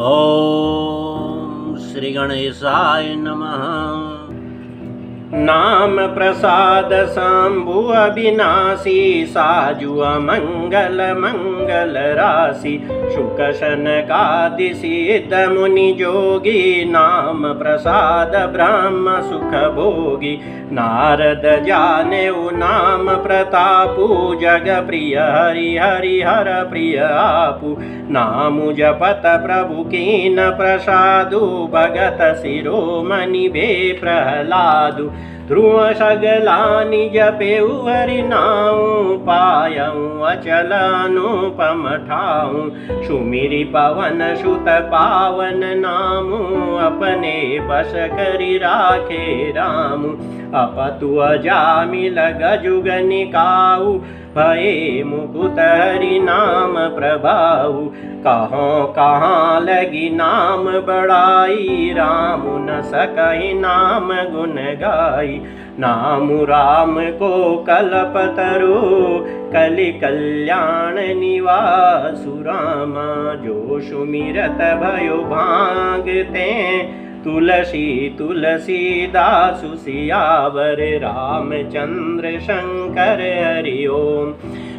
ओम श्री गणेशाय नमः। नाम प्रसाद शंभु अविनाशी, साजु अमंगल मंगल राशि। शुक शनकादि सिद्ध मुनि जोगी, नाम प्रसाद ब्रह्म सुख भोगी। नारद जानेउ नाम प्रतापु, जग प्रिय हरि हरि हर प्रिय आपु। नामु जपत प्रभु कीन प्रसादु, भगत शिरोमणि भे प्रहलादु। ध्रुव सगलानि जपेउ हरि नाउ, पायउ अचल अनुपम ठाउ। सुमिरि पवन सुत पावन नामु, अपने बस करि राखे रामु। अपतु अजामिल गजुग निकाउ, भये मुकुत हरि नाम प्रभाउ। कहाँ कहाँ लगी नाम बड़ाई, राम न सकहि नाम गुण गाई। नाम राम को कल्पतरु, कलि कल्याण निवासु रामा। जो सुमिरत भयो भांगते, तुलसी तुलसीदासु सियावर। रामचंद्र शंकर हरि ओम।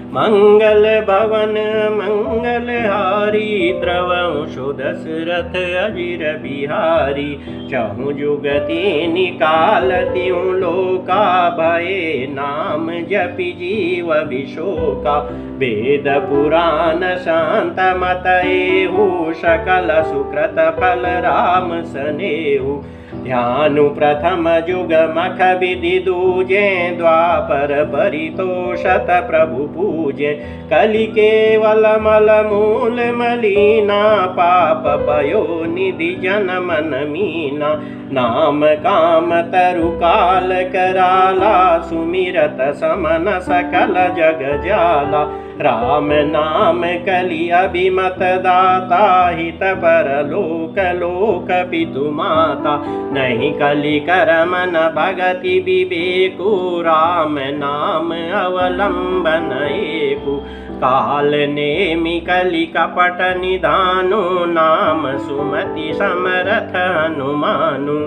मंगल भवन मंगल हारी, द्रवंशो दशरथ अजिर बिहारी। चहु जुगति निकालति लोका, भये नाम जपि जीव विशोका। वेद पुराण शांत मत एहु, सकल सुकृत फल राम सनेहु। ध्यानु प्रथम जुग मख विधि दूजे, द्वापर परितोषत प्रभु पूजे। कलि केवल मल मूल मलीना, पाप पयो निधि जन मन मीना। नाम काम तरु काल कराला, सुमिरत समन सकल जग जाला। राम नाम कलि अभिमत दाता, हित परलोक लोक पितु माता। नहीं कलि कर मन भगति विवेकु, राम नाम अवलंबन एकु। काल नेमि कलि कपट निधानु, नाम सुमति समरथ हनुमानु।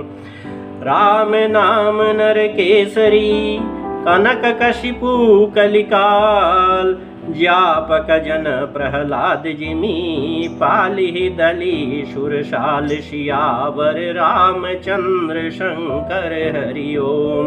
राम नाम नर केसरी, कनक कशिपु कलिकाल। ज्ञापक जन प्रहलाद जिमि, पालिहि दली सुरशाल सियावर। रामचंद्र शंकर हरि ओम।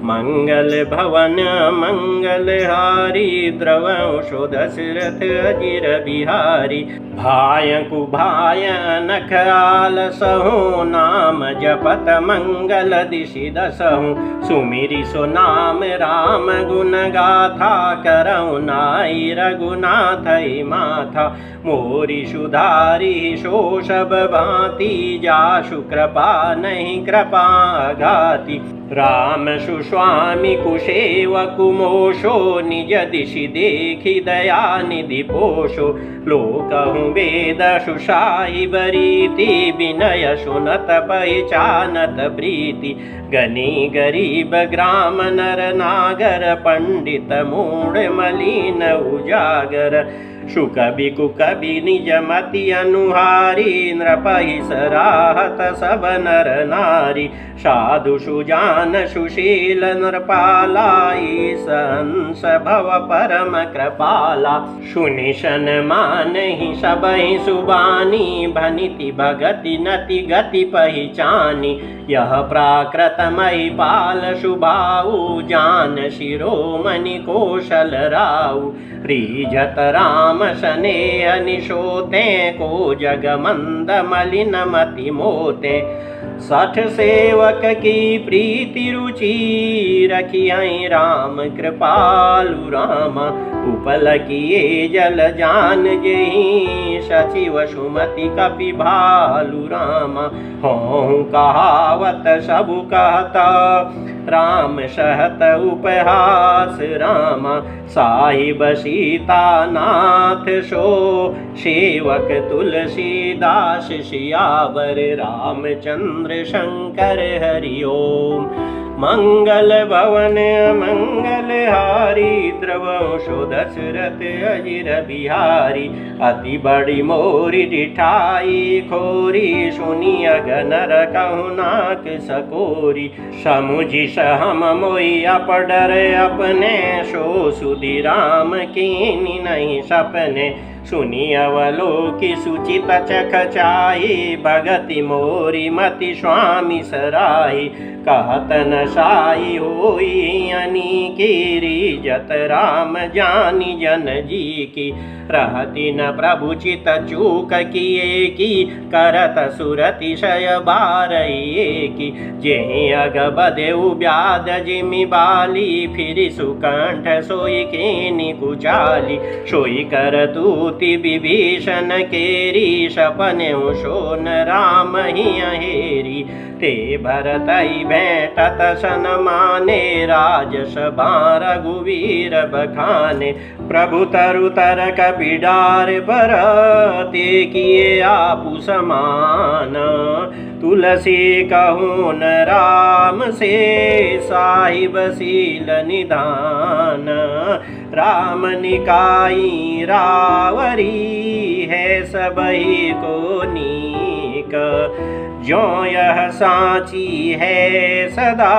मंगल भवन मंगल हारी, द्रवंशो दशरथ अजिर बिहारी। भाय कुभाय नख आलसहु, नाम जपत मंगल दिशि दसहु। सुमिरि सो नाम राम गुण गाथा, करौ नाई रघुनाथई माथा। मोरि सुधारि शोषब भांति, जासु कृपा नहीं कृपा घाति। राम सुस्वामी कुसेवकु मोशो, निज दिशि देखि दया निधि पोषो। लोकहु वेद सुसाई बरीति, विनय सुनत पहिचानत प्रीति। गनी गरीब ग्राम नर नागर, पंडित मूढ़ मलिन उजागर। सुकवि कुकवि निज मति अनुहारी, नृपहि सराहत सब नर नारी। साधु सुजान सुशील नृपाला, ईसंस भव परम कृपाला। सुनि सन्मानहि सबहि सुबानी, भनिति भगति नति गति पहिचानी। यह प्राकृत महिपाल सुभाऊ, जान शिरोमणि कौशल राऊ। रीझत राम स्नेह निशोते, को जग मंद मलिन मति मोते। 60 सेवक की प्रीति रुचि, रखियै राम कृपालु रामा। उपल किए जल जान जेहि, सचिव सुमति कपि भालु रामा। हों कहावत सबु कहता, राम सहत उपहास रामा। साहिब सीता नाथ सो, सेवक तुलसीदास सियावर। रामचंद्र शंकर हरि ओम। मंगल भवन मंगल हारी द्रवंशो दशरथ अजिर बिहारी। अति बड़ी मोरी डिठाई खोरी सुनी अगनर कहु नाक सकोरी। समुझि सहम मोई अपडर अपने सो सुधि राम कीनी नहीं सपने। सुनी अवलोकि सुचित चखचाई भगति मोरी मति स्वामी सराही। कहत न साई होई अनिकेरी जत राम जानी जन जी की। रहती न प्रभु चित चूक किए की करत सुरतिशय बारइए की। जेहि अग बदेउ ब्याद जिमि बाली फिर सुकंठ सोई केनि कुचाली। सोई कर तूति विभीषण केरी सपनेउ सोन राम ही अहेरी। ते भरतई भेंटत सन माने राजसभा रघुवीर बखाने। प्रभु तरु तरक बिडार पर ते किए आपु समान। तुलसी कहून राम से साहिब सील निधान। राम निकाई रावरी है सबही को नीक। ज्यों यह साची है सदा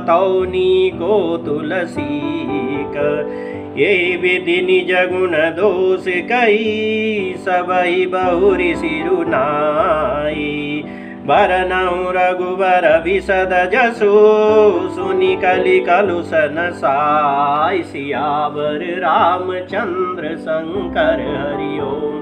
तौनी को तुलसी का। ये विधि निज गुण दोष कई सबही बहुरी सिरुनाई। बरनऊ रघुबर विशद जसु सुनि कलि कलुषन साई। सियावर रामचंद्र शंकर हरि ओम।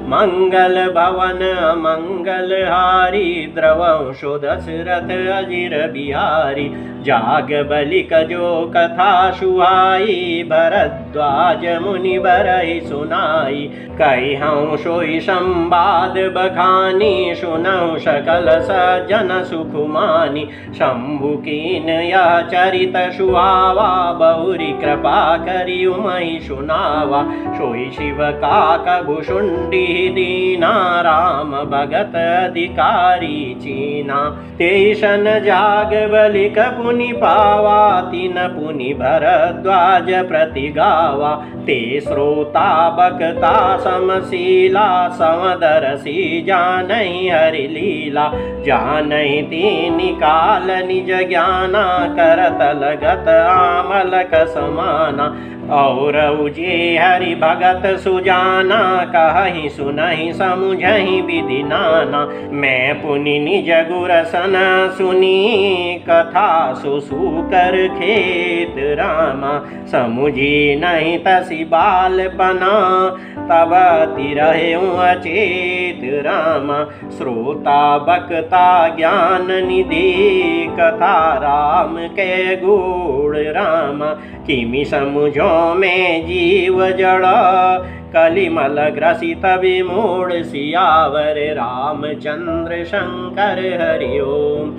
मंगल भवन मंगल हारी द्रवंशो दशरथ अजिर बिहारी। जाग बलिक जो कथा सुहाई भरद्वाज मुनि बरहि सुनाई। कहिहउँ सोई संवाद बखानी सुनऊँ सकल सज्जन सुखमानी। शंभु कीन यह चरित सुहावा बहुरी कृपा करि उमहि सुनावा। सोई शिव काक भुषुंडी दीना राम भगत अधिकारी चीना। तेषन जाग बलिक पुनि पावा तिन पुनि भरद्वाज प्रति गावा। ते श्रोता बकता समशीला समदरसी जानहि हरि लीला। जानहि तीनि काल निज ज्ञाना करत लगत आमलक समाना। और उजे हरि भगत सुजाना कहि सुनहि समुझहि विधि नाना। मैं पुनि निज गुरसन सुनी कथा सुसूकर खेत रामा। समुझी नहीं तसी बालपना तब तिरहु अचेत रामा। श्रोता बकता ज्ञान निधि कथा राम के गुण रामा। किमि समुझो में जीव जड़ कलिमल ग्रसित विमूढ़। सियावर रामचंद्र शंकर हरि ओम।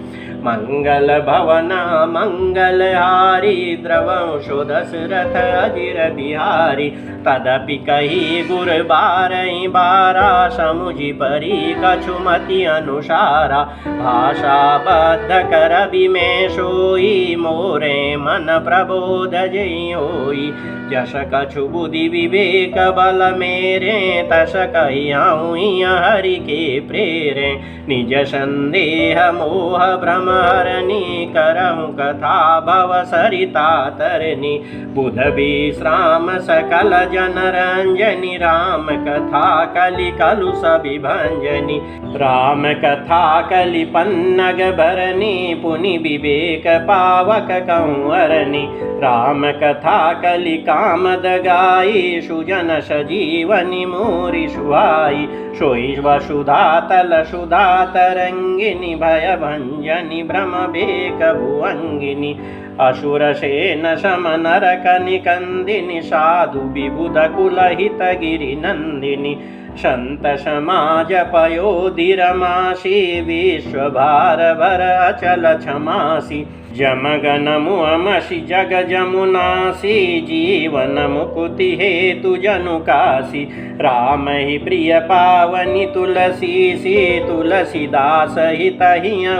मंगल भवन मंगल हारी द्रवंशो दशरथ अजिर बिहारी। तदपि कही गुर बारहि बारा समुझि परी कछुमति अनुसारा। भाषा बद्ध कर में सोई मोरे मन प्रबोध जई होई। जस कछु बुद्धि विवेक बल मेरे तस कहियाऊँ हरि के प्रेरे। निज संदेह मोह भ्रम हरनि करहु कथा भव सरिता तरनि। बुध विश्राम सकल जन रंजनि राम कथा कलि कलुष विभंजनि। राम कथा कलि पन्नग भरनि पुनि विवेक पावक कहूँ अरनि। राम कथा कलि कामद गाई सुजन सजीवनि मोरि सुहाई। सोई वसुधा तल सुधा तरंगिनी भय भंजनी भ्रम बेक भुवंगिनी। असुर सेन सम नरक निकंदिनी साधु विबुध कुलहित गिरि नंदिनी। संत समाज पयोधिरमासी विश्वभार भर अचल क्षमासी। जमगन मुअमसि जग जमुनासी जीवन मुकुति हेतु जनुकासी। राम ही प्रिय पावनि तुलसी सी तुलसीदास हित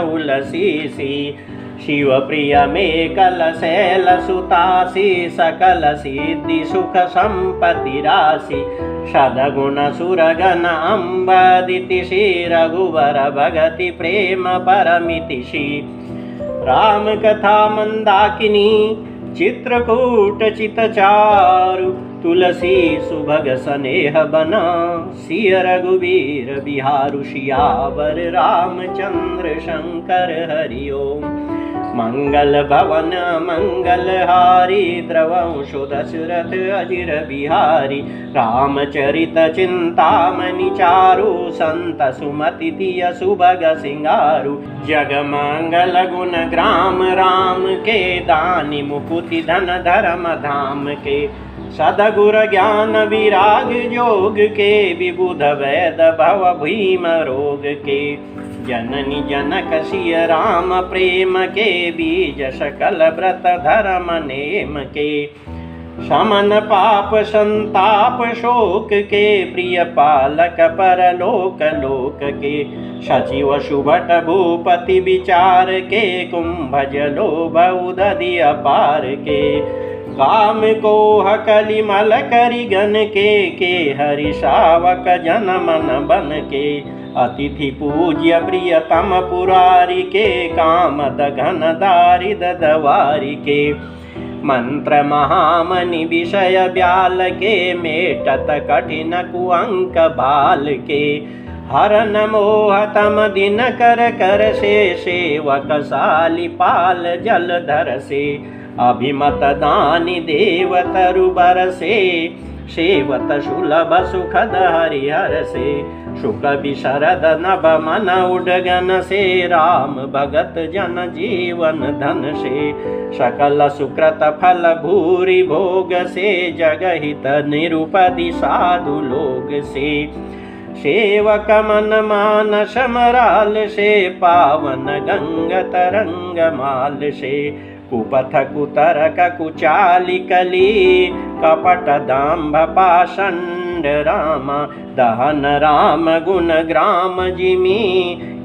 उलसी सी। शिव प्रिय में कल शैल सुतासी सकल सिद्धि सुख संपत्ति राशि सदगुण सुरगन अम्बदिति श्री रघुवर भगति प्रेम परमिति श्री राम कथा मंदाकिनी चित्रकूट चितचारु तुलसी सुभग स्नेह बना सिय रघुवीर बिहारु सियावर रामचंद्र शंकर हरि ओम मंगल भवन मंगल हारी द्रवंशो दशरथ अजिर बिहारी रामचरित चिंतामणि चारु संत सुमति तिय सुभग सिंगारु जग मंगल गुण ग्राम राम के दानी मुकुति धन धर्म धाम के सदगुर ज्ञान विराग जोग के विबुध वैद भव भीम रोग के जननी जनक सिय राम प्रेम के बीज सकल व्रत धर्म नेम के शमन पाप संताप शोक के प्रिय पालक परलोक लोक के सचिव सुभट भूपति विचार के कुंभज लोभ उदधि अपार के काम को कलिमल करिगन के हरि शावक जन मन बन के अतिथि पूज्य प्रियतम पुरारी के कामद घन दारिद दवारी के मंत्र महामणि विषय ब्याल के मेटत कठिन कुअंक बाल के हरन मोह तम दिन कर कर से सेवक साली पाल जलधर से अभिमत दानी देव तरुबर से सेवत सुलभ सुखद हरिहर से सुख विशरद नभ मन उडगन से राम भगत जन जीवन धन से सकल सुकृत फल भूरि भोग से जगहित निरुपदि साधु लोग से सेवक मन मान समराल से पावन गंग तरंग माल से कुपथ कुतरक कुचाली कली कपट दाम्भ पाषंड राम दहन राम गुण ग्राम जिमी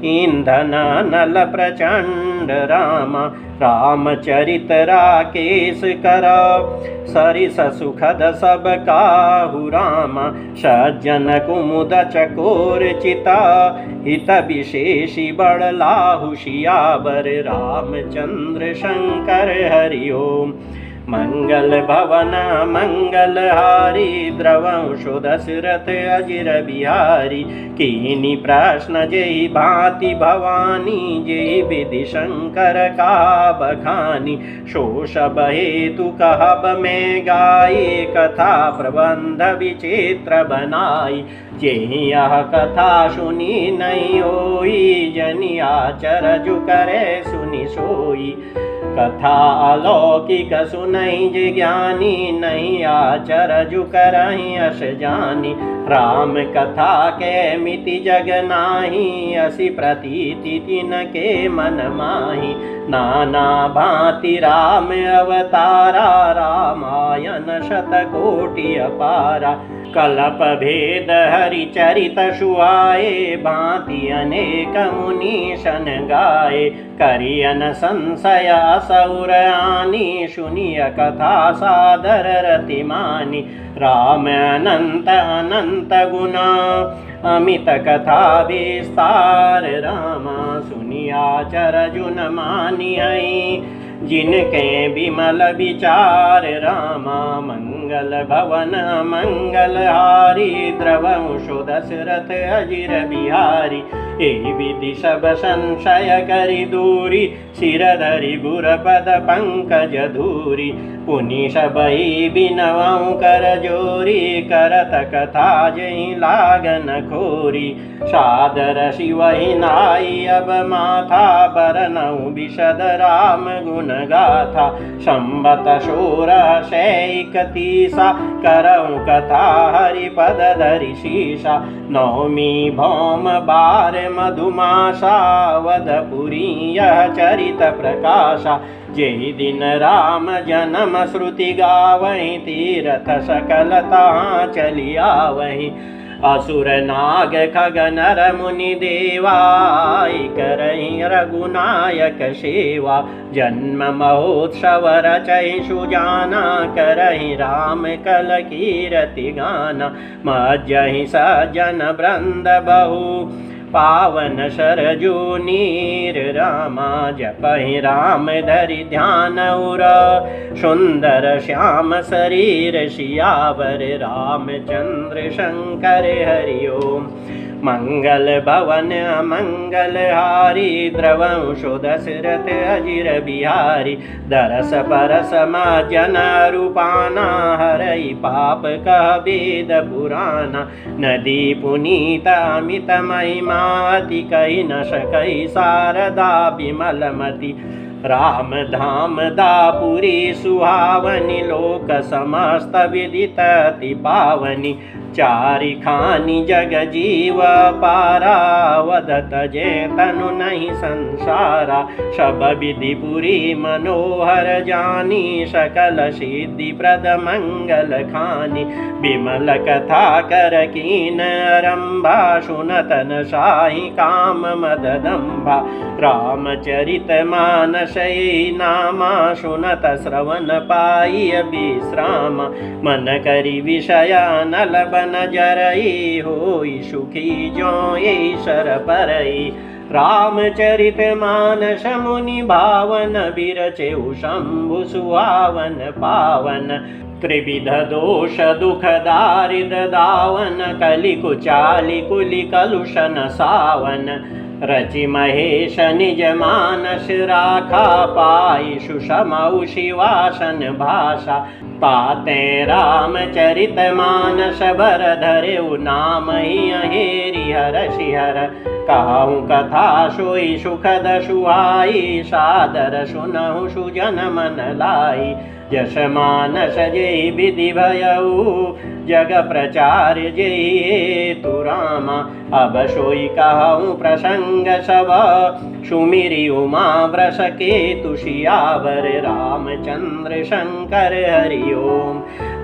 ईंधन नल प्रचंड राम रामचरित राकेश कर सरिस सुखद सब काहु राम सज्जन कुमुद चकोर चिता हित विशेषी बड़लाहु सियावर रामचंद्र शंकर हरि ओम मंगल भवन मंगल हारी द्रवंशो दशरथ अजिर बिहारी कीनी प्रश्न जय भांति भवानी जय विधि शंकर का बखानी शोषब हेतु कहब में गाये कथा प्रबंध विचित्र बनाई जेहि यह कथा सुनी नहीं होई जनि आचर जु करे सुनि सोई कथा अलौकिक सुनहि जे ज्ञानी नहीं आचर जु करहि अस जानी राम कथा के मिति जग नाही असि प्रतीति तिन के मन माही नाना भांति राम अवतारा रामायण शतकोटि अपारा कलप भेद हरि चरित सुआए भांति अनेक मुनीशन गाए करियन संशय असौर आनी सुनिय कथा सादर रतिमानी राम अनंत अनंत गुना अमित कथा विस्तार रामा सुनिया चरजुन मानियई जिनके विमल विचार रामा मंगल भवन मंगल हारी द्रवंशो दशरथ अजिर बिहारी ए विधि सब संशय करि दूरी सिर धरि गुर पद पंकज धूरी पुनि सबई बिनवं कर जोरी करत कथा जहि लागन खोरी सादर शिवहि नाई अब माथा बरनऊ विशद राम गुण गाथा संबत सोरह सैकतीसा करऊँ कथा हरिपद धरि शीसा नौमी भौम बार मधुमासा वधपुरी यह चरित प्रकाशा जेहि दिन राम जन्म श्रुति गावहीं तीरथ सकलता चली आवहीं असुर नाग खग नर मुनि देवाय करहि रघुनायक सेवा। जन्म महोत्सव रचै सुजाना करहि राम कल कीरति गाना। मज्जहि सज्जन वृंद बहु पावन सरजू नीर रामा। जपहि राम धरि ध्यान उर सुंदर श्याम शरीर सियावर। रामचंद्र शंकर हरि ओम। मंगल भवन मंगल हारी द्रवंशो दशरथ अजिर बिहारी। दरस परस जन रूपाना हरई पाप कह वेद पुराना। नदी पुनीत अमित महिमाति कही न सकई शारदा विमलमति। राम धाम दापुरी सुहावनी लोक समस्त विदित अति पावनी। चारि खानी जग जीव पारा वदत जे तनु नहीं संसारा। सब विधि पुरी मनोहर जानी सकल सिद्धि प्रद मंगल खानी। विमल कथा कर कीन आरंभा सुनत न साहि काम मददंभा। रामचरित मानस नामा सुनत श्रवण पाई विश्राम। मन करी विषय नल बन जरई होई सुखी जो ईश्वर परई। रामचरित मानस मुनि भावन बिरचे शंभु सुहावन पावन। त्रिविध दोष दुख दारिद दावन कलि कुचालि कुलि कलुषन सावन। रचि महेश निज मानस राखा पाई सुषमौ शिवासन भाषा। पाते रामचरित मानस बर धरेउ नाम ही अहेरि हरषिहर। कहूँ कथा सोई सुखद सुहाई सादर सुनहु सुजन मन लाई। यश मानस जय विधि भयऊ जग प्रचार जय तु रामा। अब सोई कहूँ प्रसंग सब सुमिरि उमा वृष केतु सियावर। रामचंद्र शंकर हरि ओम।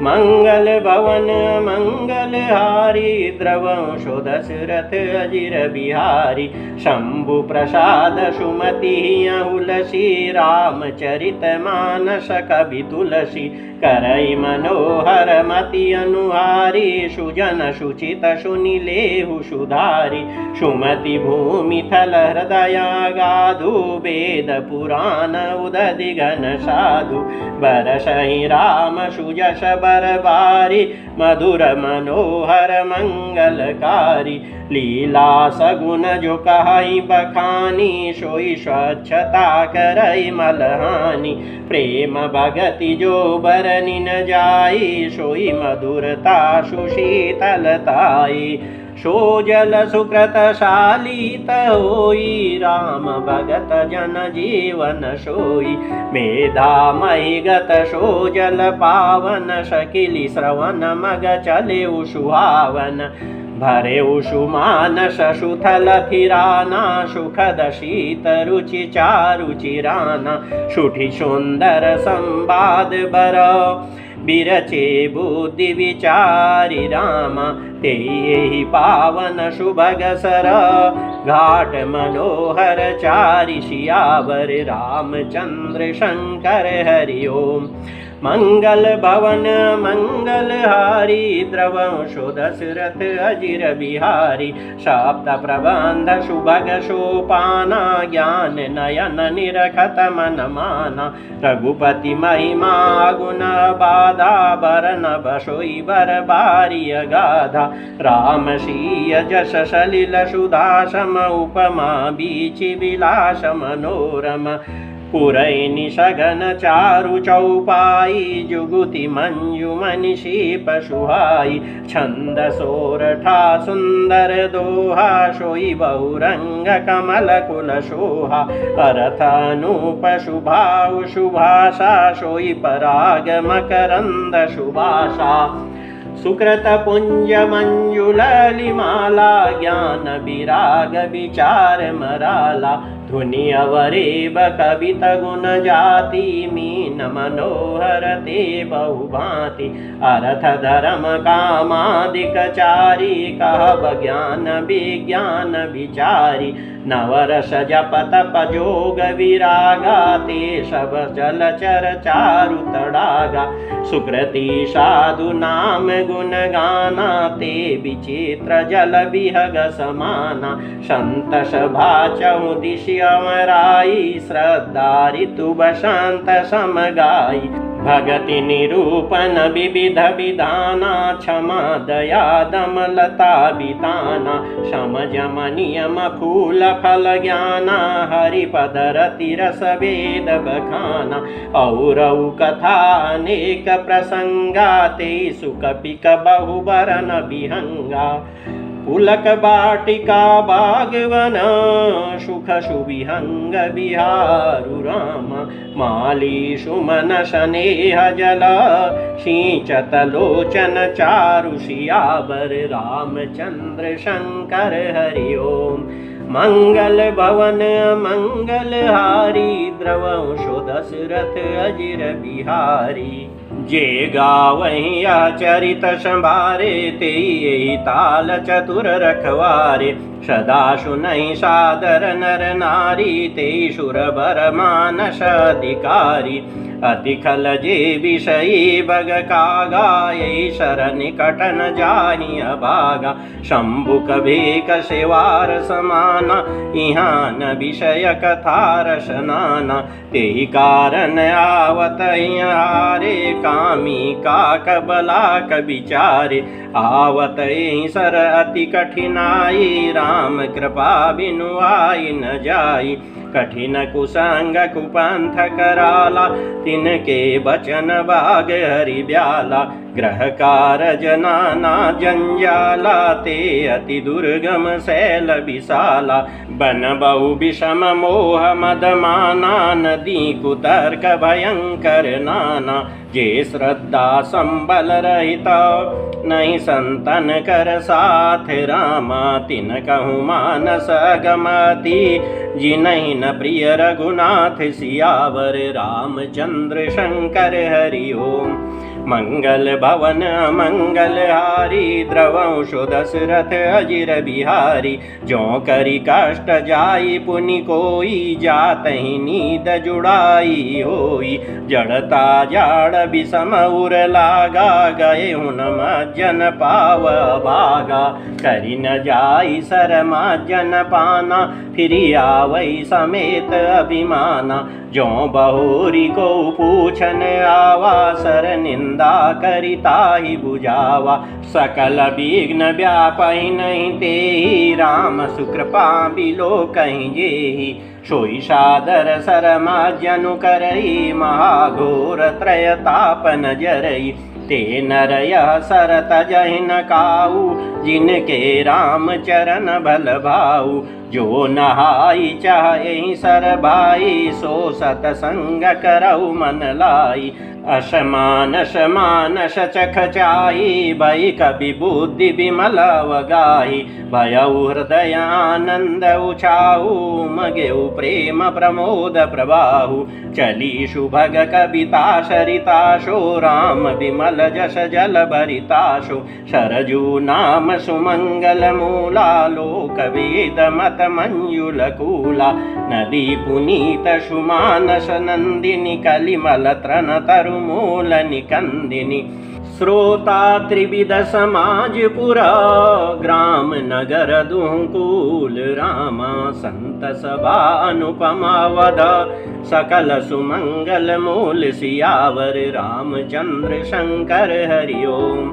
मंगल भवन मंगल हारी द्रवंशो दशरथ अजिर बिहारी। शंभु प्रसाद सुमति अहुलसी रामचरित मानस कवि तुलसी। करई मनोहर मति अनुहारी सुजन सुचित सुनि लेहु सुधारी। सुमति भूमि थल हृदय गाधु वेद पुराण उदधि घन साधु। बरसहि राम सुजस बरबारी मधुर मनोहर मंगलकारी। लीला सगुन जो कहि बखानी सोई स्वच्छता करई मलहानी। प्रेम भगति जो बरनि न जाई सोई मधुरता सुशीतलताई। सो जल सुकृत शालित होई राम भगत जन जीवन सोई। मेधामयि गत सो जल पावन शकिली श्रवण मग चले सुहावन। भरे सुमानस सुथल थिराना सुखद शीत रुचि चारु चिराना। सुठी सुंदर संवाद बर बिरचे बुद्धि विचारि रामा। तेहि पावन सुभग सर घाट मनोहर चारि सियावर। रामचंद्र शंकर हरि ओम। मंगल भवन मंगल हारी द्रवंशो दशरथ अजिर बिहारी। सप्त प्रबंध सुभग सोपाना ज्ञान नयन निरखत मन माना। रघुपति महिमा गुण बाधा बरन बसोई बर बारी अगाधा। राम सीय जस सलिल सुधा सम उपमा बीचि विलास मनोरम। पुरैनि सघन चारु चौपाई जुगुति मंजु मनिषी पशुहाई। छंद सोरठा सुंदर दोहा सोई बहुरंग कमल कुल शोहा। अर्थ अनूप शुभाव शुभाषा सोई पराग मकरंद सुभाषा। सुकृत पुंज मंजुललिमाला ज्ञान विराग विचार मराला। धुनि अवरेब कवित गुण जाति मीन मनोहर ते बहुभांति अर्थ धर्म कामादिक चारी कहब ज्ञान विज्ञान विचारी नवरस जप तप जोग विरागा ते सब जलचर चारु तड़ागा सुकृति साधु नाम गुण गाना ते विचित्र जल विहग समाना संत सभा चहुदिशि अमराई श्रद्धा ऋतु बसंत समगाई भगति निरूपण विविध विधाना क्षमा दया दमलता बिताना शम जम नियम फूल फल ज्ञाना हरिपद रति रस वेद बखाना औरौ कथा अनेक प्रसंगा ते सुकपिक बहुबरन विहंगा पुलक बाटिका बागवन सुख सुविहंग बिहारु राम माली सुमन स्नेह जल सिंचत लोचन चारु सियावर रामचंद्र शंकर हरि ओम मंगल भवन मंगल हारी द्रवंशो दशरथ अजिर बिहारी जे गावहि यह चरित संभारे ते यही ताल चतुर रखवारे सदा सुनहि सादर नर नारी ते सुर बर मानस अधिकारी अति खल जे विषयी बग कागा यही शरण कटन जाहि अभागा शंभुक भेक सेवार समाना इहाँ न विषय कथा रसनाना तेहि कारण आवत हारे कामी काक बलाक विचारे आवत सर अति कठिनाई राम कृपा बिनु आई न जाई कठिन कुसंग कुपंथ कराला तिनके बचन बाग हरि ब्याला ग्रह कारज नाना जंजाला ते अति दुर्गम शैल विशाला बन बहु विषम मोह मद माना नदी कुतर्क भयंकर नाना जे श्रद्धा संबल रहिता नहीं संतन कर साथ रामा तिन कहूँ मानस गमति जिनहि न प्रिय रघुनाथ सियावर रामचंद्र शंकर हरि ओम मंगल भवन मंगल हारी द्रवंशो दशरथ अजिर बिहारी जो करी कष्ट जाई पुनि कोई जातहि नींद जुड़ाई होई जड़ता जाड़ विषम उर लागा गए हुन मज्जन पाव भागा करी न जाई सर मज्जन पाना फिर आवई समेत अभिमाना जो बहोरी को पूछन आवा सर निंदा करिता ही बुझावा सकल विघ्न व्यापहि नहीं तेहि राम सुकृपा बिलो कहीं जेहि सोई सादर सरमाजनु करई महाघोर त्रयतापन जरई ते नरय सरत जहिन काऊ जिनके राम चरण भल भाऊ जो नहाई चाहे सर भाई सो सतसंग करऊ मन लाई असमानस मानस चख चाई भई कवि बुद्धि विमल वगाही भयउ हृदय आनंद उछाऊ मगेउ प्रेम प्रमोद प्रवाहु चली सुभग कविता सरिताशो राम विमल जस जल भरिताशो सरजू नाम सुमंगल मूला लोक वेद मत मंजुल कूला नदी पुनीत सुमानस नंदिनी कलिमल त्रन तरुमूल निकंदिनी श्रोता त्रिविध समाजपुरा ग्राम नगर दुहकूल रामा संत सभा अनुपमा वध सकल सुमंगल मूल सियावर रामचंद्र शंकर हरि ओम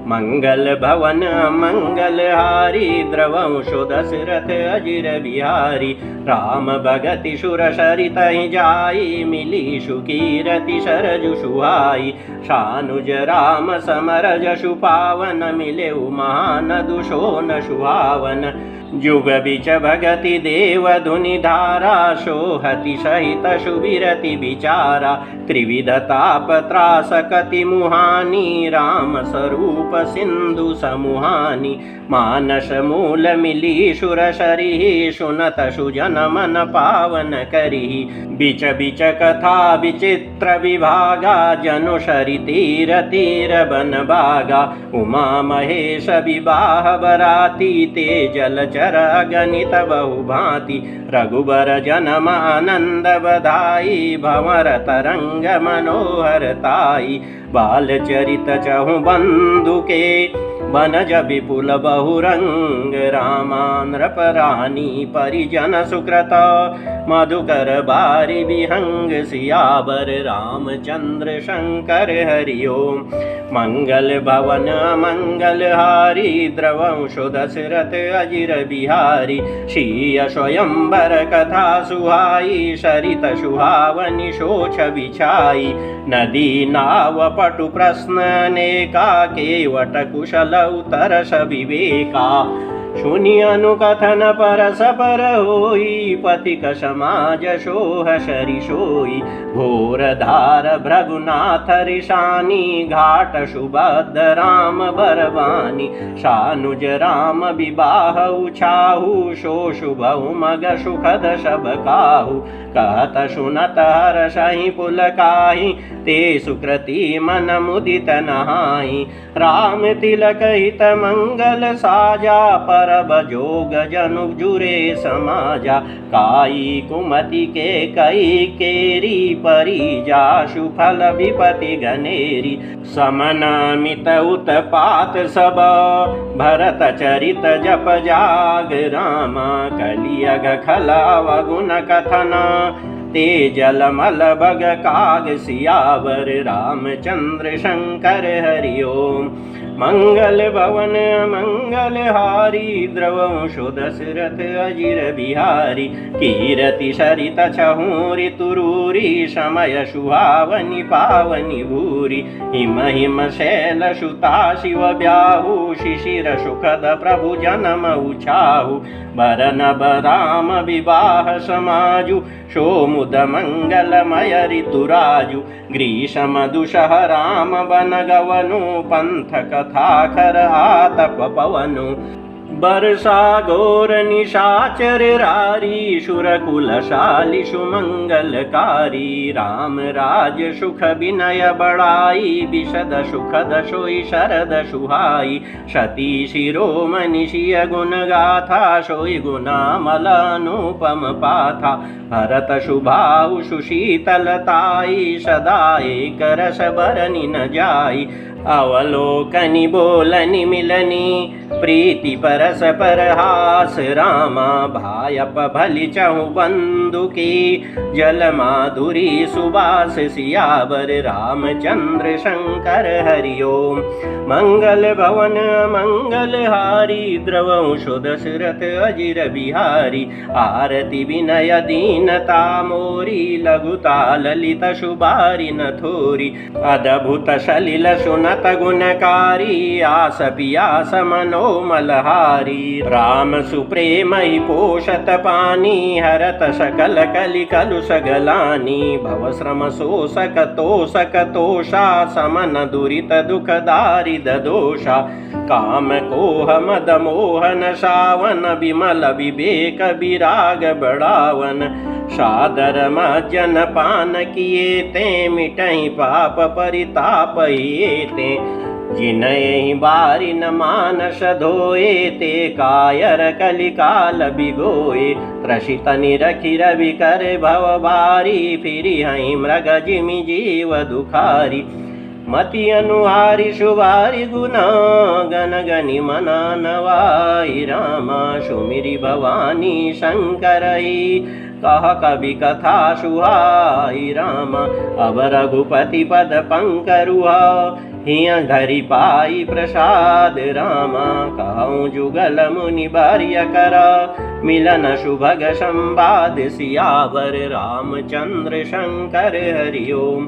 मंगल भवन मंगल हारी द्रवंशो दशरथ अजिर बिहारी राम भगति सुर सरित जाई मिली सुकीरति सरजु सुहाई शानुज राम समर जशु पावन मिले महान दुशोन सुहावन जुग बिच भगति देव धुनि धारा सोहति सहित सुबिरति विचारा त्रिविध ताप त्रास कति मुहानी राम स्वरूप सिंधु समूहानि मानस मूल मिली सुर शरी सुनत सुजन मन पावन करी बिच बिच कथा विचित्र विभागा जनु शरी तीर तीर बन बागा उमा महेश विवाह बराती ते जलचर गणित बहु भांति रघुबर जन्म आनंद बधाई भंवर तरंग मनोहरताई बाल चरित चहु बंधु के बनज विपुल बहुरंग रामानृप रानी परिजन सुकृत मधुकर बारी विहंग सियावर रामचंद्र शंकर हरि ओम मंगल भवन मंगल हारी द्रवंशो दशरथ अजिर बिहारी शीय स्वयंवर कथा सुहाई सरित सुहावनि शोछ बिछाई नदी नाव पटु प्रश्न अनेका केवट कुशल उत्तर विवेका सुनि अनुकथन परस पर होई पथिक समाज सोह शरि सोई घोर धार भृगुनाथ ऋषानी घाट सुभद्र राम बरवानी सानुज राम विवाह उछाहु सो शुभ मग सुखद सब काहू कहत सुनत हर्षहि पुलकाहि ते सुकृति मन मुदित नहाई राम तिलक हित मंगल साजा परब जोग जनु जुरे समाजा काई कुमति के कई केरी परिजा सुफल विपति गनेरी समनामित उत्पात सब भरत चरित जप जाग रामा कलियग खलाव गुण कथन ते जलमल बग काग सियावर रामचंद्र शंकर हरि ओम मंगल भवन मंगल हारी द्रवंशो दशरथ अजिर बिहारी कीरति सरित छहु ऋतुरूरी समय सुहावनि पावनि भूरि हिम हिम शैल सुता शिव ब्याहु शिशिर सुखद प्रभु जन्म उछाहु बरन राम विवाह समाजु सोमुद मंगलमय ऋतुराजु ग्रीष्म दुषह राम बन गवनु पंथ कथा खर आतप पवनु वर्षा घोर निशाचर रारी सुरकुलशाली सुमंगलकारी राम राज सुख विनय बड़ाई विशद सुखद सोई शरद सुहाई सती शिरोमणि शिय गुण गाथा सोई गुणामल अनुपम पाथा भरत शुभाउ सुशीतलताई सदा एक रस बरनि न जाई अवलोकनि बोलनि मिलनि प्रीति परस पर हास रामा भायप भलि चहु बंधु की जल माधुरी सुबास सियावर रामचंद्र शंकर हरि ओम मंगल भवन मंगल हारी द्रवंशो दशरथ अजिर बिहारी आरती विनय दीनता मोरी लघुता ललित शुभारी न थोरी अद्भुत सलिल सुनत गुणकारी आस पियास मनो मलहारी राम सुप्रेम ही पोषत पानी हरत सकल कलि कलुष गलानी भव श्रम शोषक तोषक तोषा समन दुरित दुख दारिद दोषा काम कोह मद मोहन शावन विमल विवेक विराग बढ़ावन सादर मज्जन पान किए ते मिटहि पाप परिताप हिए ते जिनहि बारि न मानस धोए ते कायर कलिकाल बिगोए त्रसित निरखि रवि कर भव भारी फिरि हई मृग जिमि जीव दुखारी मति अनुहारी शुभारी गुना गन गनि मना नवाई रामा सुमिरि भवानी शंकरई कह कवि कथा सुहाई राम अब रघुपति पद पंकरुहा हिय धरि पाई प्रसाद रामा कहूँ जुगल मुनि बार्य कर मिलन सुभग संवाद सियावर रामचंद्र शंकर हरि ओम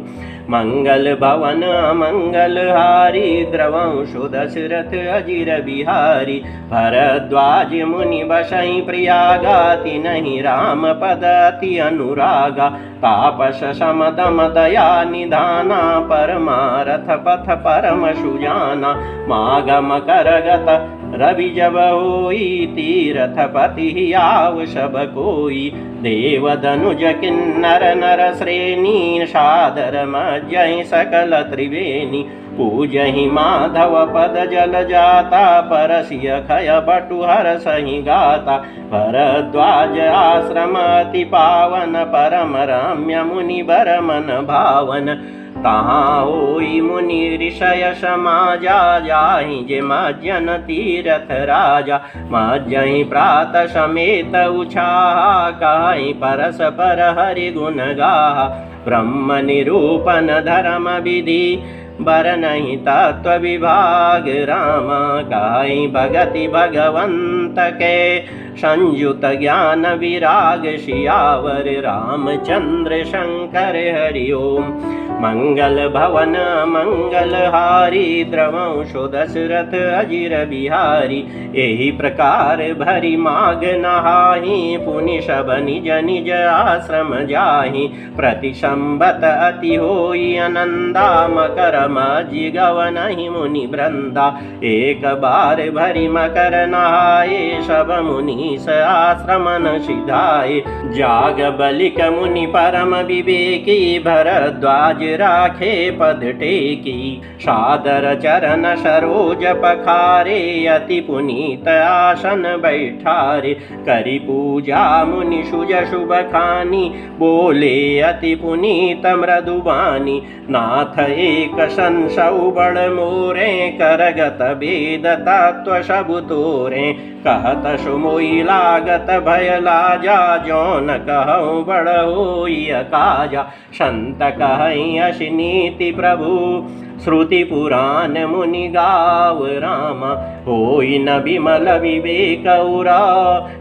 मंगल भवन मंगल हारी द्रवंशु दशरथ अजिर बिहारी भरद्वाज मुनि बसई प्रियागाति नहीं राम पद अति अनुरागा तापस समदम दया निधाना परमारथ पथ परम सुजाना मागम करगत रवि जब होई तीरथ पति आव सब कोई देव धनुज किन्नर नर श्रेणी सादर मज्जहि सकल त्रिवेणी पूजहि माधव पद जल जाता परसिय खय बटुहर सहि गाता भरद्वाज आश्रम अति पावन परम रम्य मुनि बर मन भावन तहाँ होई मुनि ऋषय समाजा जाहि जे मज्जन तीरथ राजा मज्जहि प्रात समेत उछाहा कहि परस पर हरि गुण गाहा ब्रह्म निरूपण धर्म विधि बरनहि तत्व विभाग राम गाई भगति भगवंत के संयुत ज्ञान विराग सियावर रामचंद्र शंकर हरि ओम मंगल भवन मंगल हारी द्रवंशु दशरथ अजिर बिहारी यही प्रकार भरी माग नहाही पुनि सब निज निज आश्रम जाहि प्रति संबत अति होई आनंदा मकर माझि गवनहि मुनि वृंदा एक बार भरी मकर नहाए सब मुनीस आश्रम न सिधाए जाग बलिक मुनि परम विवेकी भरद्वाज राखे पद टेकी सादर चरण सरोज पखारे अति पुनीत आसन बैठारे करि पूजा मुनि सुज शुभ खानी बोले अति पुनीत मृदुबानी नाथ एक संसौ बड़ मोरे करगत वेद तत्व सब तोरे कहत सुमोई लागत भय लाजा जौन कहूँ बड़ होई अकाजा संत कहई अशिनीति प्रभु श्रुति पुराण मुनि गाव राम होई न विमल विवेक उरा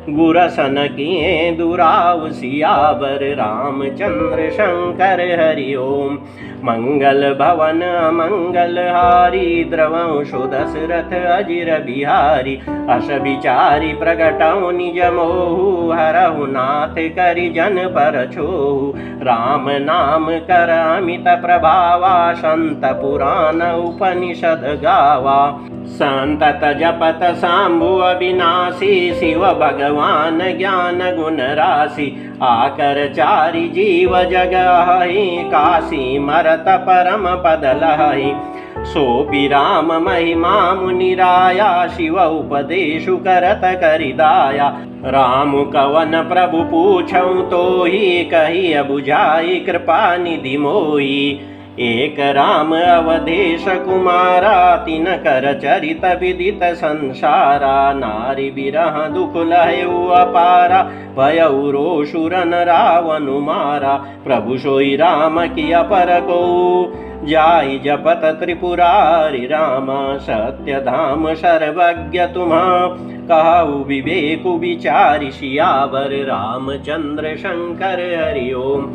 गुरसन किए दुराव सियावर रामचंद्र शंकर हरि ओम मंगल भवन मंगल हारी द्रवंशु दशरथ अजिर बिहारी अस विचारी प्रगटौ निज मोहु हरहु नाथ करि जन पर छोहु राम नाम कर अमित प्रभावा संत पुराण उपनिषद गावा संतत जपत शांभु अविनाशी शिव भगवान ज्ञान गुण राशि आकर चारि जीव जगहि काशी मरत परम पद लहि सोपि राम महिमा मुनिराया शिव उपदेशु करत करिदाया राम कवन प्रभु पूछऊँ तो ही कही बुझाई कृपा निधि मोही एक राम अवधेश कुमारा तिन कर चरित विदित संसारा नारी विरह दुख लहु अपारा भयउ रोषुरन रावनु मारा प्रभु सोई राम की अपर को जाई जपत त्रिपुरारि राम सत्य धाम सर्वज्ञ तुम्हा कहु विवेकु विचारि सियावर रामचंद्र शंकर हरि ओम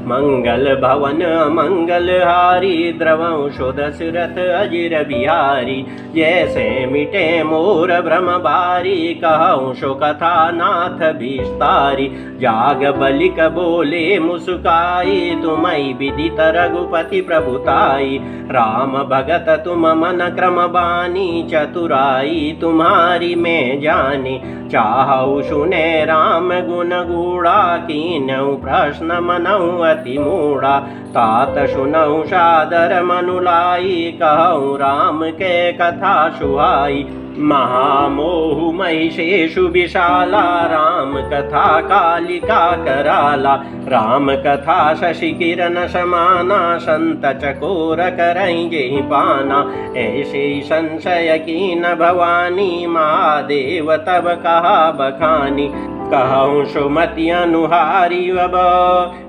मंगल भवन मंगल हारी द्रवंशु दशरथ अजिर बिहारी जैसे मिटे मोर भ्रम बारी कहूँ शो कथा नाथ विस्तारी जाग बलिक बोले मुस्काई तुम्हि विदित रघुपति प्रभुताई राम भगत तुम मन क्रम बानी चतुराई तुम्हारी मैं जानी चाहु सुने राम गुण गूढ़ा कीनऊ प्रश्न मनऊ अति मूढ़ा तात सुनऊ सादर मनुलाई कहूँ राम के कथा सुहाई महामोहु महिषेषु विशाला राम कथा कालिका कराला राम कथा शशि किरण समाना संत चकोर करई जेहि पाना ऐसे संशय कीन भवानी महादेव तब कहा बखानी कहूँ सुमति अनुहारी वब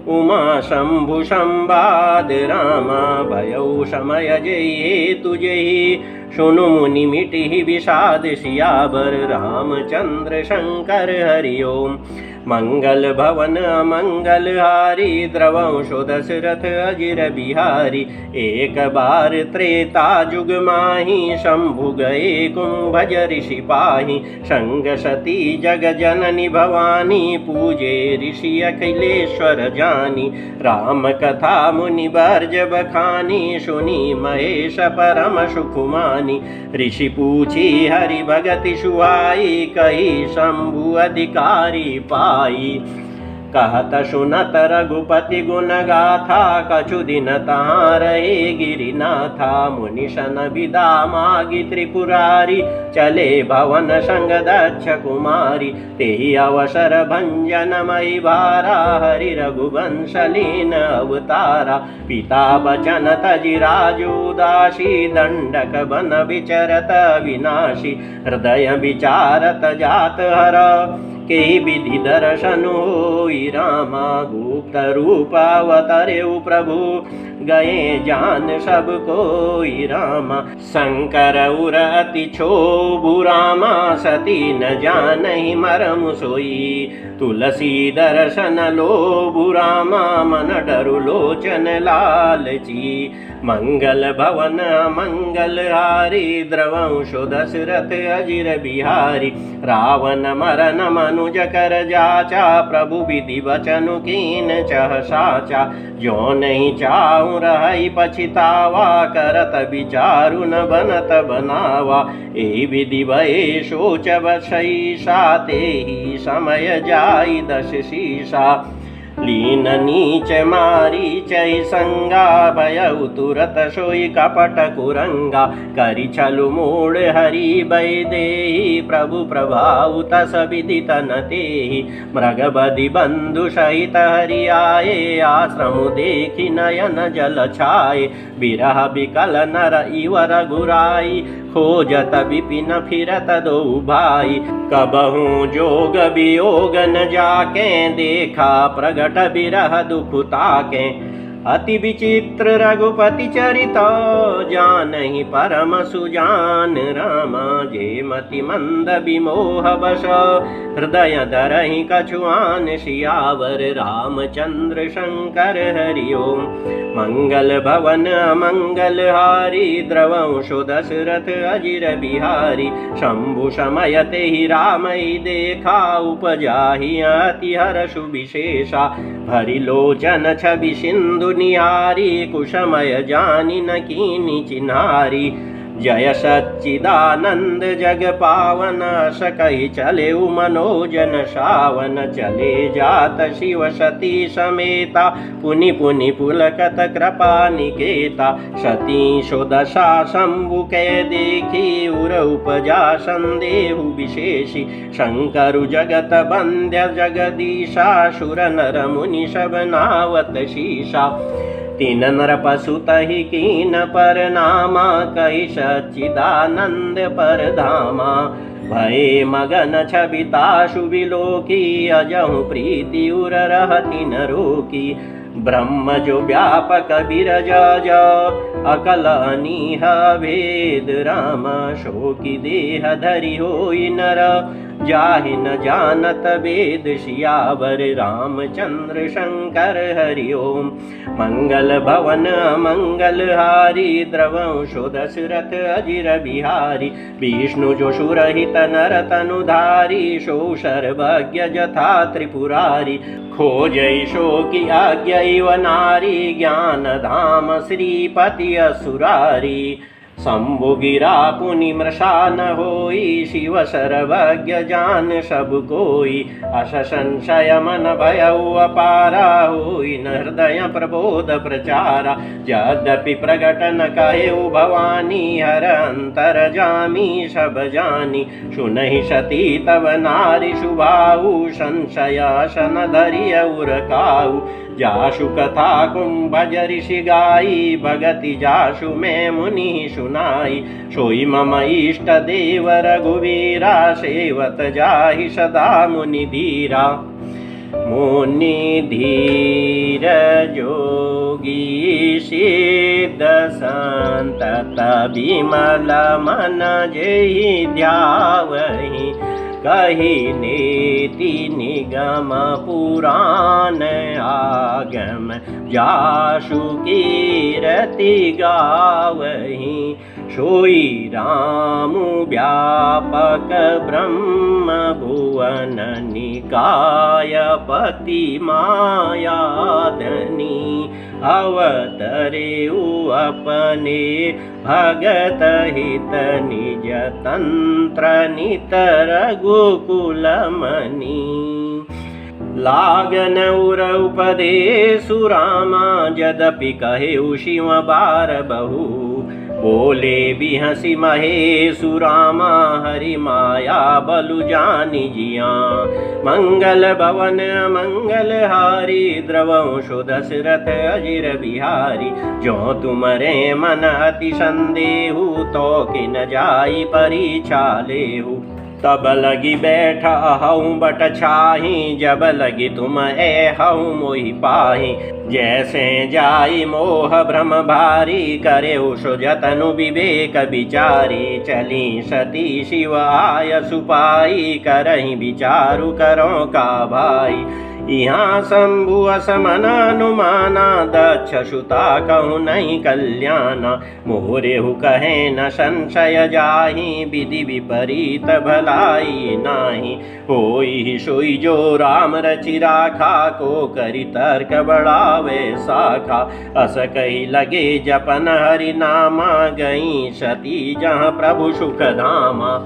उमा शंभु संवाद रामा भयउ समय जय तुझहि सुनु मुनि मिटि विषाद सियावर रामचंद्र शंकर हरि ओम मंगल भवन अमंगल हारी द्रवंशो दशरथ अजिर बिहारी। एक बार त्रेता जुग माही शंभु गए कुंभज ऋषि पाही। संग सती जग जननी भवानी पूजे ऋषि अखिलेश्वर जानी। राम कथा मुनि बर्ज बखानी सुनी महेश परम सुखुमानी। ऋषि पूछी हरि भगति सुहाई कही शंभु अधिकारी पाई। कहत सुनत रघुपति गुण गाथा कछु दिन तहाँ रहे गिरिनाथा। मुनिशन विदा मागी त्रिपुरारी चले भवन संग दक्ष कुमारी। तेहि अवसर भंजन मई भारा हरि रघुवंश लीन अवतारा। पिता बचन तजि राजोदासी दंडक बन विचरत विनाशी। हृदय विचारत जात हर के विधि दर्शन होई रामा। गुप्त रूप अवतरेउ प्रभु गए जान सब कोई रामा। शंकर उर अति क्षोभु रामा सती न जानहि मरमु सोई। तुलसी दर्शन लोभु रामा मन डरु लोचन लालची। मंगल भवन मंगल हारी द्रवंशो दशरथ अजिर बिहारी। रावण मरन मनुज कर जाचा प्रभु विधि वचनु कीन चह साचा। जो नहीं चाहूँ रही पछितावा करत विचारु न बनत बनावा। ए विधि भये सोच बसईसा ते ही समय जाई दश शीसा। लीन नीच मारी चै संगा भयउ तुरत सोई कपट कुरंगा। करि छलु मूढ़ हरि भय देहि प्रभु प्रभाउ तस विदित न तेहि। मृग बदि बंधु सहित हरि आए आश्रम देखि नयन जल छाए। बिरह बिकल नर इव रघुराई खोजत विपिन फिरत दो भाई। कबहू जोग वियोग न जाके देखा प्रगट बिरह दुख ताके। अति विचित्र रघुपति चरित जानहि परम सुजान रामा। जे मति मंद विमोह बस हृदय धरहि कछुआन सियावर। रामचंद्र शंकर हरि ओम। मंगल भवन मंगल हारी द्रवंशो दशरथ अजिर बिहारी। शंभु समय तेहि रामई देखा उपजाहि अति हर्षु विशेषा। भरि लोचन छवि सिंधु निहारी कुशमय जानि न कीनि चिन्हारी। जय सच्चिदानंद जग पावन सकहि चले मनोजन सावन। चले जात शिव सती समेता पुनि पुनि पुलकत कृपा निकेता। सती शोदशा शंभु के देखी उर उपजा संदेहु विशेषी। शंकरु जगत बंद्य जगदीशा सुर नर मुनि सब नावत शीशा। तीन नर पशु तहि कीन पर नामा कहि सच्चिदानंद पर धामा। भये मगन छबिताशु विलोकी अजहु प्रीति उर रहति न रोकी। ब्रह्म जो व्यापक बिरज अकल अनीह भेद राम। शोकी देह धरि होई नर जाहि न जानत वेद सियावर। रामचंद्र शंकर हरि ओम। मंगल भवन मंगल हारी द्रवंशो दशरथ अजिर बिहारी। विष्णु जो सुरहित नर तनुधारी सो सर्वज्ञ जथा त्रिपुरारी। खोजै शोकी आज्ञैव नारी ज्ञान धाम श्रीपति असुरारी। शंभु गिरा पुनि मृषा न होई शिव सर्वज्ञ जान सब कोई। अस संशय मन भयउ अपारा होई न हृदय प्रबोध प्रचारा। यद्यपि प्रगट न कहेउ भवानी हर अंतर जामी सब जानी। सुनहि सती तब नारी सुभाऊ संशय सन धरिय उरकाऊ। जासु कथा कुंभज ऋषि गाई भगति जासु मैं मुनि सुनाई। सोई मम इष्ट देव रघुवीरा सेवत जाहि सदा मुनि धीरा। मुनि धीर जोगी सिद्ध संतत विमल मन जेहि ध्यावहि। कही नेति निगम पुराण आगम जासु कीरति गावहीं सोई राम व्यापक ब्रह्म भुवन निकाय पति मायाधनी अवतरे अपने भगत हित निज तंत्र नितर गोकुल मनी लागन उर उपदेशु रामा यद्यपि कहेउ शिव बार बहु बोले बिहसी महेशु रामा हरि माया बलु जानि जिया मंगल भवन मंगल हारी द्रवंशु दशरथ अजिर बिहारी जो तुमरे मन अति संदेहु तो किन जाई परीक्षा लेहु तब लगी बैठा हूँ बट छाही जब लगी तुम हूँ मोहि पाही जैसे जाई मोह भ्रम भारी करे उषो जतनु विवेक विचारी चली सती शिव आय सुपाई करही विचारु करो का भाई यहाँ शंभु असमन अनुमाना दक्ष सुता कहु नहीं कल्याणा मोरेहु कहे न संशय जाहि विधि विपरीत भलाई नाही होई सोई जो राम रचि राखा को करी तर्क बढ़ावे शाखा अस कही लगे जपन हरि नामा गई सती जहाँ प्रभु सुख धामा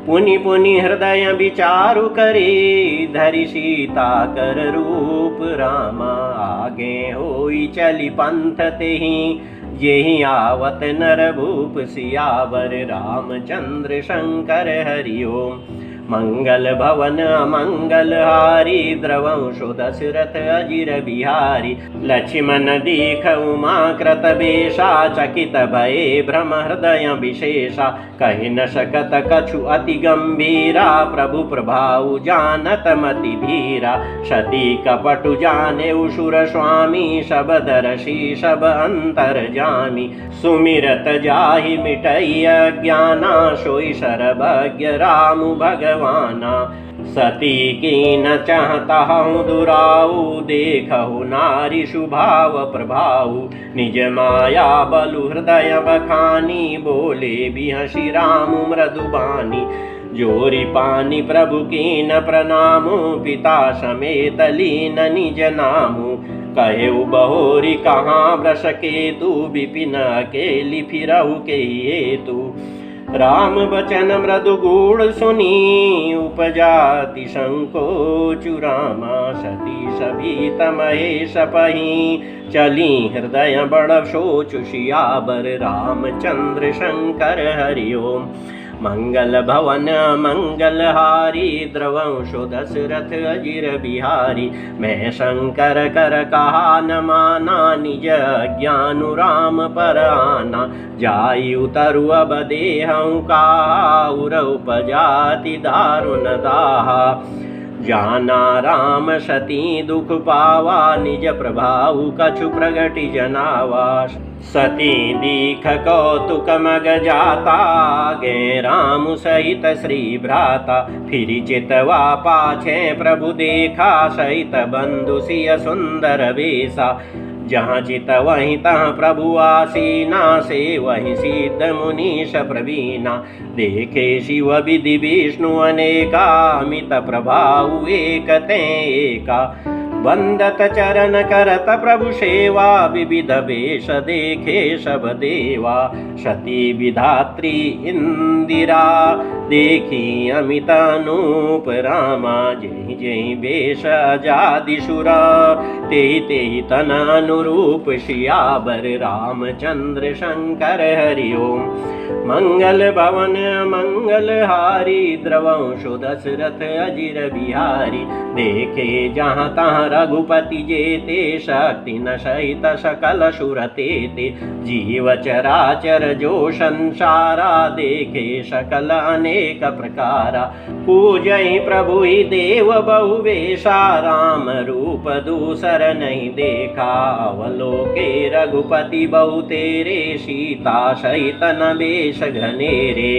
पुनि पुनि हृदय विचारु करे धरि सीता कर रूप रामा आगे होई चली पंथ तेहि जेहि आवत नर भूप सियावर रामचंद्र शंकर हरि ओम मंगल भवन मंगल हारी द्रवंशु दशरथ अजिर बिहारी लक्ष्मण दीख उमा कृत बेशा चकित भये भ्रम हृदय विशेषा कहि न सकत कछु अति गंभीरा प्रभु प्रभाउ जानत मति धीरा सती कपटु जाने उसुर स्वामी शबदर्शी सब अंतर जामी सुमिरत जाहि मिटई अज्ञाना सोई सर्वज्ञ राम भगवाना सती की न चाहता हूँ दुराऊ देखहु नारी शुभाव प्रभाऊ निज माया बलु हृदय बखानी बोले बिहसी राम मृदुबानी जोरी पानी प्रभु की न प्रणामु पिता समेत लीन निज नामु कहेउ बहोरी कहाँ वृष केतु विपिन अकेली फिरहु के हेतु राम बचन मृदु गूढ़ सुनी उपजाति संकोचु रामा सती सभीत महेश पही चली हृदय बड़ सोचु सियावर रामचंद्र शंकर हरि ओम मंगल भवन मंगल हारी द्रवंशु दशरथ अजिर बिहारी मैं शंकर कर कहा न माना निज ज्ञानु राम पर आना जाई उतरु अब देहु का उर उपजाति दारुण दाहा जाना राम सती दुख पावा निज प्रभाव कछु प्रगति जनावा सती दीख कौतुक मग जाता गे राम सहित श्री भ्राता फिर चितवा पाछे प्रभु देखा सहित बंधु सिय सुंदर वेशा जहाँ चित वहीं तहाँ प्रभु आसीना से वहीं सिद्ध मुनीश प्रवीणा देखे शिव विधि विष्णु अनेका अमित प्रभाव एक ते एका वंदत चरण करत प्रभु सेवा विविध वेश देखे सब देवा सती विधात्री इंदिरा देखी अमित अनूप रामा जय जय वेश अजादिशुरा तेहि तेहि तन अनुरूप सियावर रामचंद्र शंकर हरि ओम मंगल भवन मंगल हारी द्रवंशु दशरथ अजिर बिहारी देखे जहाँ तहाँ रघुपति जेते शक्ति न सहित सकल सुरते ते जीव चराचर जो संसारा देखे सकल अनेक प्रकारा पूजहि प्रभु ही देव बहुवेशा राम रूप दूसर नहीं देखा अवलोके रघुपति बहु तेरे सीता सहित न बेश घनेरे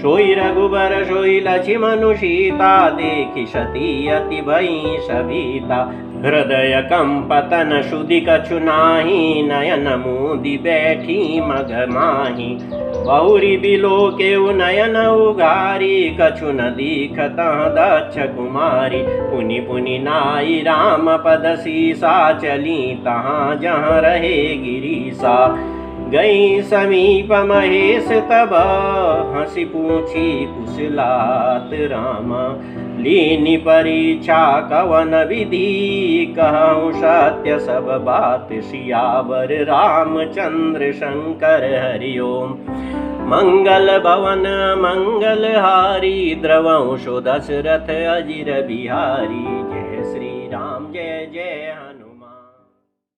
सोई रघुबर सोई लक्ष्मणु सीता, देखि सती अति भई सभीता। हृदय कंपतन सुधि कछु नाही, नयन मूदि बैठी मग माही। बहुरी बिलोकेउ नयन उघारी, कछु न दीखतः दक्ष कुमारी। पुनि पुनि नाई राम पद सीसा, चली तहाँ जहाँ रहे गिरीसा। गई समीप महेश तब, हंसी पूछी कुशलात रामा। लीनी परीक्षा कवन विधि, कहूँ सत्य सब बात सियावर। रामचंद्र शंकर हरि ओम। मंगल भवन मंगल हारी, द्रवंशो दशरथ अजिर बिहारी।